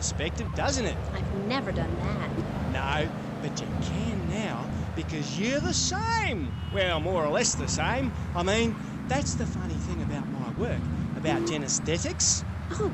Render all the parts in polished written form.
perspective, doesn't it? I've never done that. No, but you can now because you're the same. Well, more or less the same. I mean, that's the funny thing about my work, about genesthetics. Oh,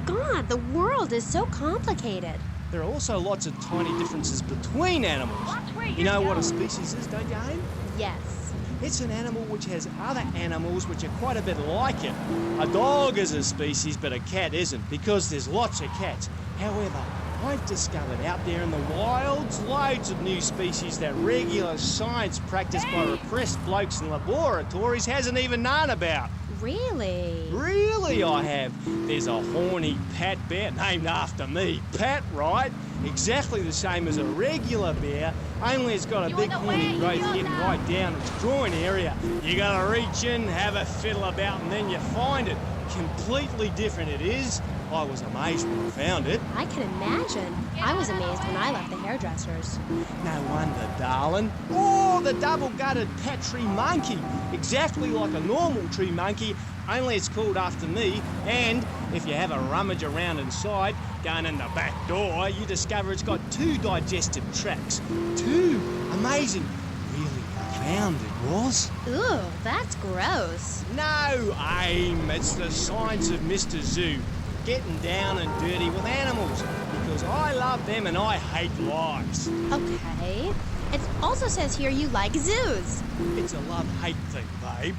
God, the world is so complicated. There are also lots of tiny differences between animals. You know what a species is, don't you, Aim? Yes. It's an animal which has other animals which are quite a bit like it. A dog is a species, but a cat isn't, because there's lots of cats. However, I've discovered out there in the wilds loads of new species that regular science practiced by repressed blokes in laboratories hasn't even known about. Really? Really, I have. There's a horny Pat bear named after me. Pat, right? Exactly the same as a regular bear, only it's got a big horny growth head right down its groin area. You gotta reach in, have a fiddle about, and then you find it. Completely different it is. I was amazed when I found it. I can imagine. I was amazed when I left the hairdressers. No wonder, darling. Oh, the double-gutted Pat tree monkey. Exactly like a normal tree monkey, only it's called after me. And if you have a rummage around inside, going in the back door, you discover it's got 2 digestive tracts. 2! Amazing. Really profound it was. Ooh, that's gross. No, Aim. It's the science of Mr. Zoo. Getting down and dirty with animals. Because I love them and I hate lies. Okay. It also says here you like zoos. It's a love-hate thing, babe.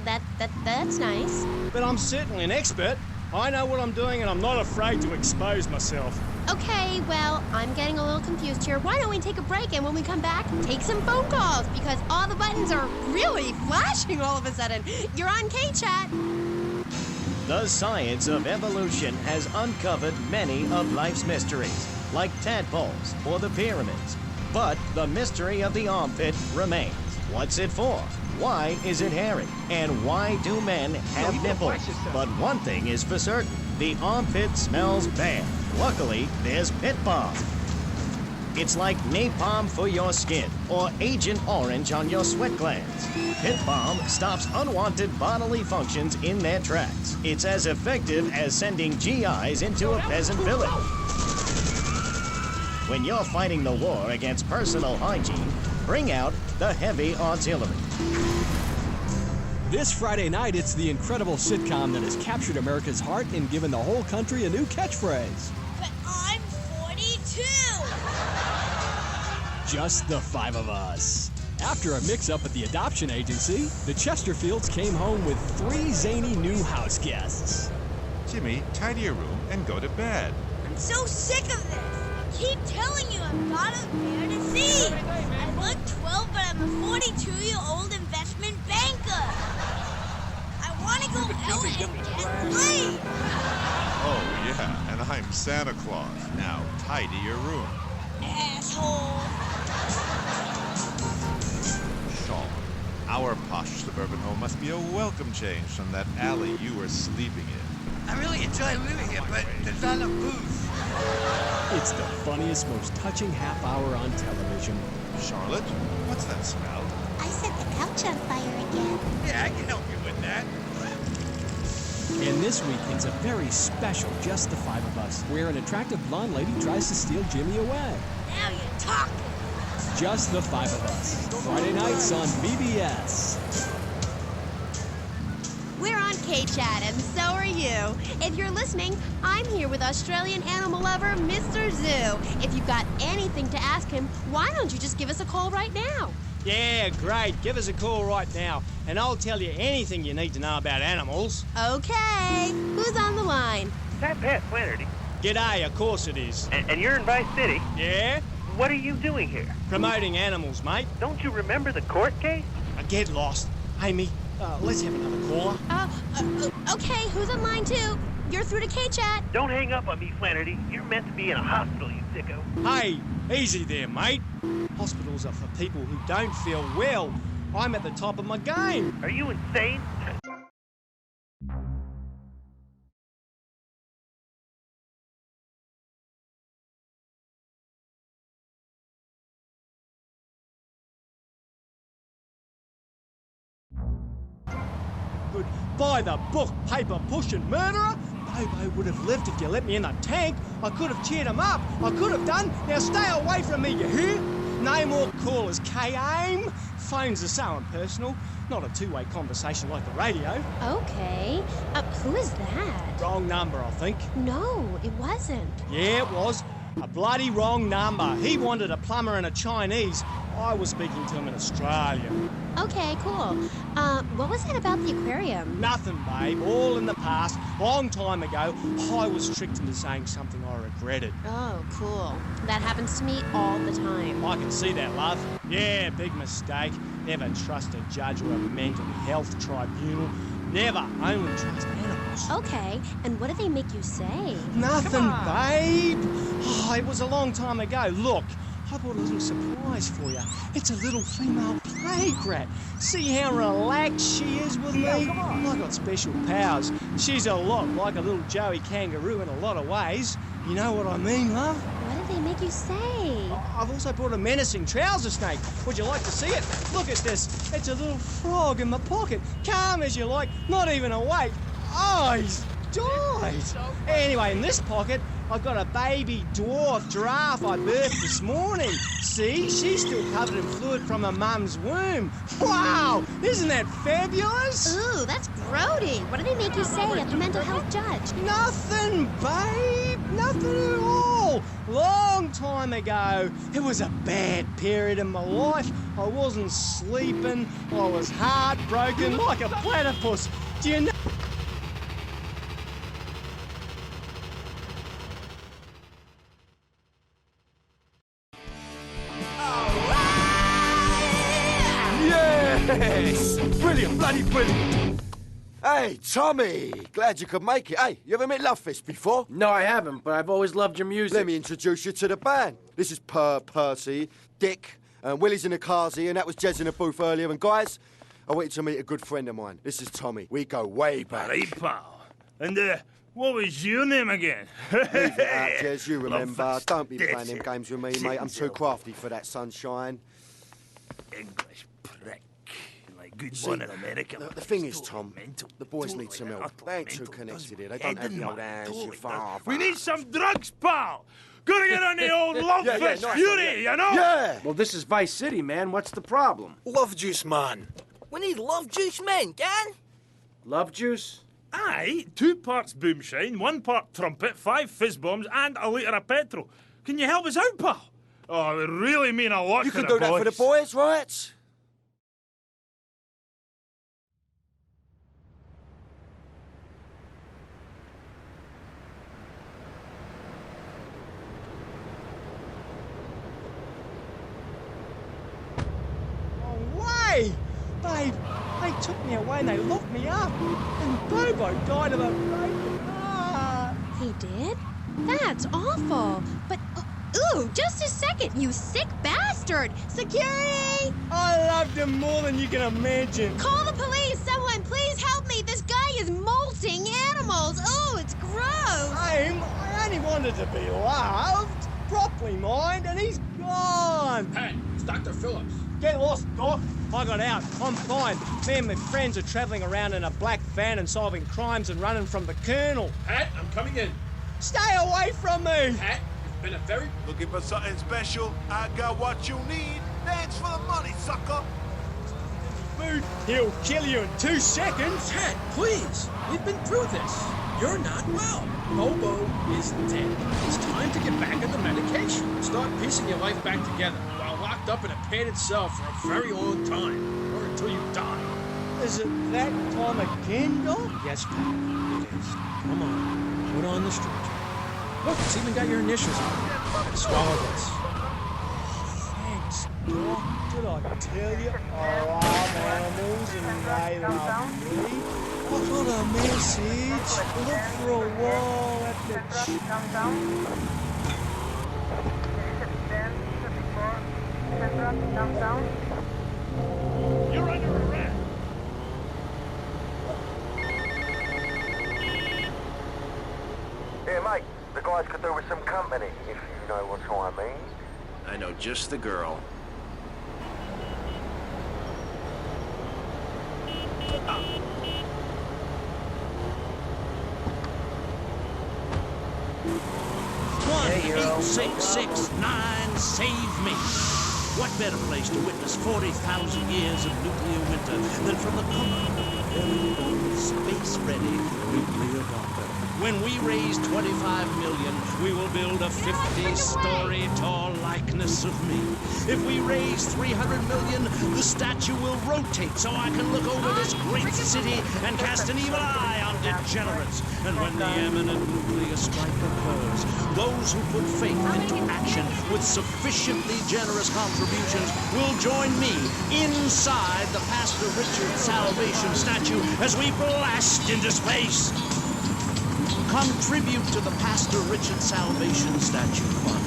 That's nice. But I'm certainly an expert. I know what I'm doing and I'm not afraid to expose myself. Okay, well, I'm getting a little confused here. Why don't we take a break and when we come back, take some phone calls because all the buttons are really flashing all of a sudden. You're on K-Chat. The science of evolution has uncovered many of life's mysteries, like tadpoles or the pyramids. But the mystery of the armpit remains. What's it for? Why is it hairy? And why do men have nipples? But one thing is for certain. The armpit smells bad. Luckily, there's Pit Balm. It's like napalm for your skin or Agent Orange on your sweat glands. Pit Balm stops unwanted bodily functions in their tracks. It's as effective as sending GIs into a peasant village. When you're fighting the war against personal hygiene, bring out the heavy artillery. This Friday night, it's the incredible sitcom that has captured America's heart and given the whole country a new catchphrase. But I'm 42! Just the 5 of us. After a mix-up at the adoption agency, the Chesterfields came home with 3 zany new house guests. Jimmy, tidy your room and go to bed. I'm so sick of this! I keep telling you I'm not a bear to see! I look 12, but I'm a 42-year-old investment banker! I want to go out and get laid! Oh, yeah, and I'm Santa Claus. Now, tidy your room. Asshole! Sean, our posh suburban home must be a welcome change from that alley you were sleeping in. I really enjoy living here, but there's not enough booze. It's the funniest, most touching half hour on television. Charlotte, what's that smell? I set the couch on fire again. Yeah, I can help you with that. And this week, it's a very special Just the 5 of Us, where an attractive blonde lady tries to steal Jimmy away. Now you're talking! Just the 5 of Us, Friday nights on BBS. We're on K-Chat, and so are you. If you're listening, I'm here with Australian animal lover, Mr. Zoo. If you've got anything to ask him, why don't you just give us a call right now? Yeah, great. Give us a call right now, and I'll tell you anything you need to know about animals. Okay, who's on the line? That Pat Flannery. G'day, of course it is. And you're in Vice City? Yeah? What are you doing here? Promoting animals, mate. Don't you remember the court case? I get lost. Amy, let's have another caller. Okay, who's on line 2? You're through to K-Chat. Don't hang up on me, Flannery. You're meant to be in a hospital, you sicko. Hey, easy there, mate. Hospitals are for people who don't feel well. I'm at the top of my game. Are you insane? Good by the book, paper pushing murderer. Babe, I would have lived if you let me in the tank. I could have cheered him up. I could have done. Now stay away from me, you hear? No more callers, K-Aim. Phones are so impersonal. Not a two-way conversation like the radio. Okay. Who is that? Wrong number, I think. No, it wasn't. Yeah, it was. A bloody wrong number. He wanted a plumber and a Chinese. I was speaking to him in Australia. Okay, cool. What was that about the aquarium? Nothing, babe. All in the past. Long time ago, I was tricked into saying something I regretted. Oh, cool. That happens to me all the time. I can see that, love. Yeah, big mistake. Never trust a judge or a mental health tribunal. Never. Only trust animals. Okay, and what did they make you say? Nothing, babe. Oh, it was a long time ago. Look, I brought a little surprise for you. It's a little female plague rat. See how relaxed she is with me? I got special powers. She's a lot like a little Joey kangaroo in a lot of ways. You know what I mean, love? What did they make you say? I've also brought a menacing trouser snake. Would you like to see it? Look at this. It's a little frog in my pocket. Calm as you like, not even awake. Oh, he's died. Anyway, in this pocket, I've got a baby dwarf giraffe I birthed this morning. See, she's still covered in fluid from her mum's womb. Wow, isn't that fabulous? Ooh, that's grody. What did they make you say at the mental health judge? Nothing, babe. Nothing at all. Long time ago. It was a bad period in my life. I wasn't sleeping. I was heartbroken like a platypus. Do you know? Yes! Brilliant, bloody brilliant! Hey, Tommy! Glad you could make it. Hey, you ever met Love Fist before? No, I haven't, but I've always loved your music. Let me introduce you to the band. This is Percy, Dick, and Willie's in the Carsey, and that was Jez in the booth earlier. And guys, I want you to meet a good friend of mine. This is Tommy. We go way back. Hey, pal. And, what was your name again? Leave it out, Jez, you remember. Don't be playing them games with me, mate. I'm too crafty for that, sunshine. English prick. Like good See, one in America. The thing is, Tom, the boys need some help. They ain't too connected here. They don't have the old hands, your father. We need some drugs, pal. Gotta get on the old Love Fist nice Fury, you know? Yeah! Well, this is Vice City, man. What's the problem? Love juice, man. We need love juice men, can? Love juice? Aye, 2 parts boomshine, 1 part trumpet, 5 fizz bombs, and a litre of petrol. Can you help us out, pal? Oh, it really mean a lot You to can the do that for the boys, right? Babe, they took me away and they locked me up. And Bobo died of a broken heart. He did? That's awful. But, ooh, just a second, you sick bastard! Security! I loved him more than you can imagine. Call the police! Someone, please help me! This guy is molting animals! Ooh, it's gross! I only wanted to be loved, properly mind, and he's gone. Hey, it's Dr. Phillips. Get lost, Doc. I got out. I'm fine. Me and my friends are travelling around in a black van and solving crimes and running from the Colonel. Pat, I'm coming in. Stay away from me! Pat, you've been a very... Looking for something special? I got what you need. Thanks for the money, sucker. Food. He'll kill you in 2 seconds. Pat, please. We've been through this. You're not well. Bobo is dead. It's time to get back on the medication. Start piecing your life back together while locked up in a padded cell for a very long time. Or until you die. Is it that time again, Doc? Yes, Pat, it is. Come on. Put on the stretcher. Look, it's even got your initials on it. Swallow this. Thanks, Doc. Did I tell you I love animals and they love me? I got a message. Look for a while at the... You're under arrest. Here, mate. The guys could do with some company, if you know what I mean. I know just the girl. 8669, save me. What better place to witness 40,000 years of nuclear winter than from the comfort of a very old space-ready nuclear bunker? When we raise 25 million, we will build a 50-story tall likeness of me. If we raise 300 million, the statue will rotate so I can look over this great city and cast an evil eye on degenerates. And when the imminent nuclear strike occurs, those who put faith into action with sufficiently generous contributions will join me inside the Pastor Richard Salvation statue as we blast into space. Contribute to the Pastor Richard Salvation Statue Fund.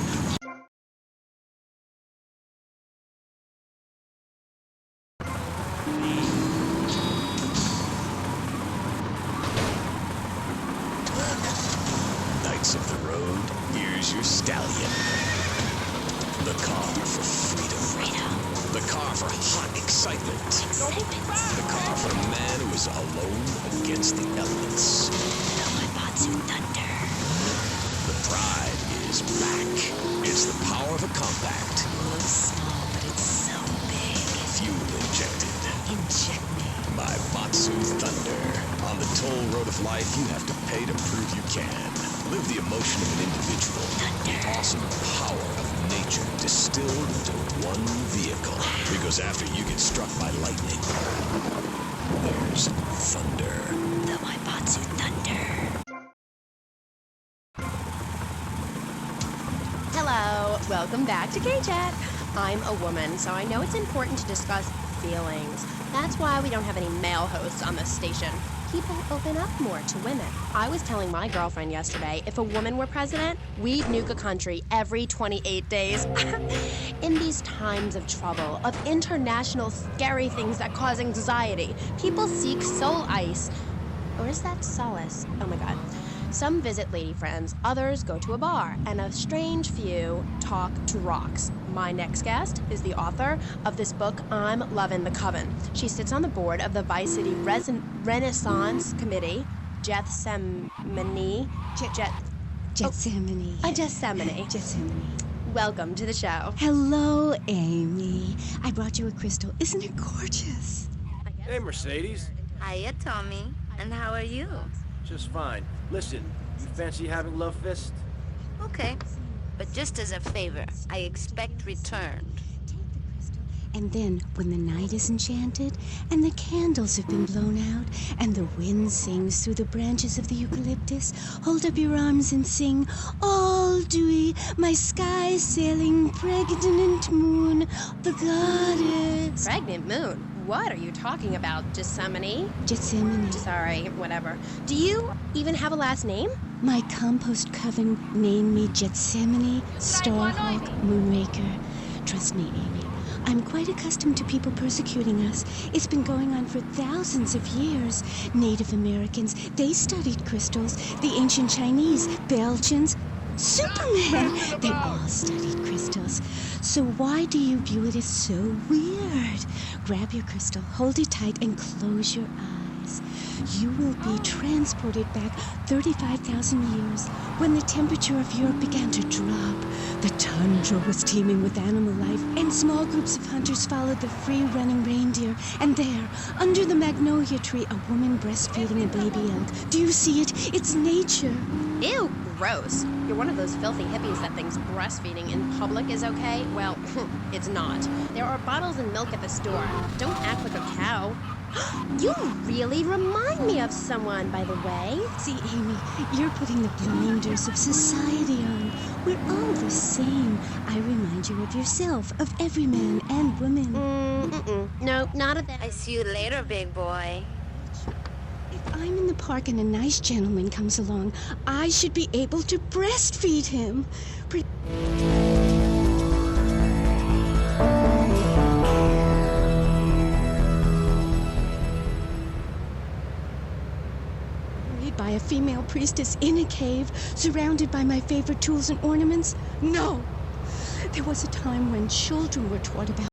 Knights of the road, here's your stallion. The car for freedom. The car for hot excitement. The car for a man who is alone against the elements. Thunder. The pride is back. It's the power of a compact. Looks small, but it's so big. Fuel injected. Inject me. My Batsu Thunder. On the toll road of life, you have to pay to prove you can. Live the emotion of an individual. Thunder. The awesome power of nature distilled into one vehicle. Because after you get struck by lightning, there's thunder. The Maibatsu Thunder. Hello, welcome back to K-Chat. I'm a woman, so I know it's important to discuss feelings. That's why we don't have any male hosts on this station. People open up more to women. I was telling my girlfriend yesterday, if a woman were president, we'd nuke a country every 28 days. In these times of trouble, of international scary things that cause anxiety, people seek soul ice. Or is that solace? Oh my god. Some visit lady friends, others go to a bar, and a strange few talk to rocks. My next guest is the author of this book, I'm Lovin' the Coven. She sits on the board of the Vice City Renaissance Committee, Gethsemane. Gethsemane. Welcome to the show. Hello, Amy. I brought you a crystal. Isn't it gorgeous? Hey, Mercedes. Hiya, Tommy. And how are you? Just fine. Listen, you fancy having love fist? Okay. But just as a favor, I expect return. And then, when the night is enchanted, and the candles have been blown out, and the wind sings through the branches of the eucalyptus, hold up your arms and sing, all dewy, my sky-sailing pregnant moon, the goddess. Pregnant moon? What are you talking about, Gethsemane? Gethsemane. Sorry, whatever. Do you even have a last name? My compost coven named me Gethsemane Starhawk Moonraker. Trust me, Amy. I'm quite accustomed to people persecuting us. It's been going on for thousands of years. Native Americans, they studied crystals. The ancient Chinese, Belgians, Superman, they all studied crystals. So why do you view it as so weird? Grab your crystal, hold it tight, and close your eyes. You will be transported back 35,000 years when the temperature of Europe began to drop. The tundra was teeming with animal life, and small groups of hunters followed the free-running reindeer. And there, under the magnolia tree, a woman breastfeeding a baby elk. Do you see it? It's nature. Ew, gross. You're one of those filthy hippies that thinks breastfeeding in public is okay? Well, it's not. There are bottles of milk at the store. Don't act like a cow. You really remind me of someone, by the way. See, Amy, you're putting the blinders of society on. We're all the same. I remind you of yourself, of every man and woman. No, not of that. I see you later, big boy. If I'm in the park and a nice gentleman comes along, I should be able to breastfeed him. By a female priestess in a cave, surrounded by my favorite tools and ornaments? No! There was a time when children were taught about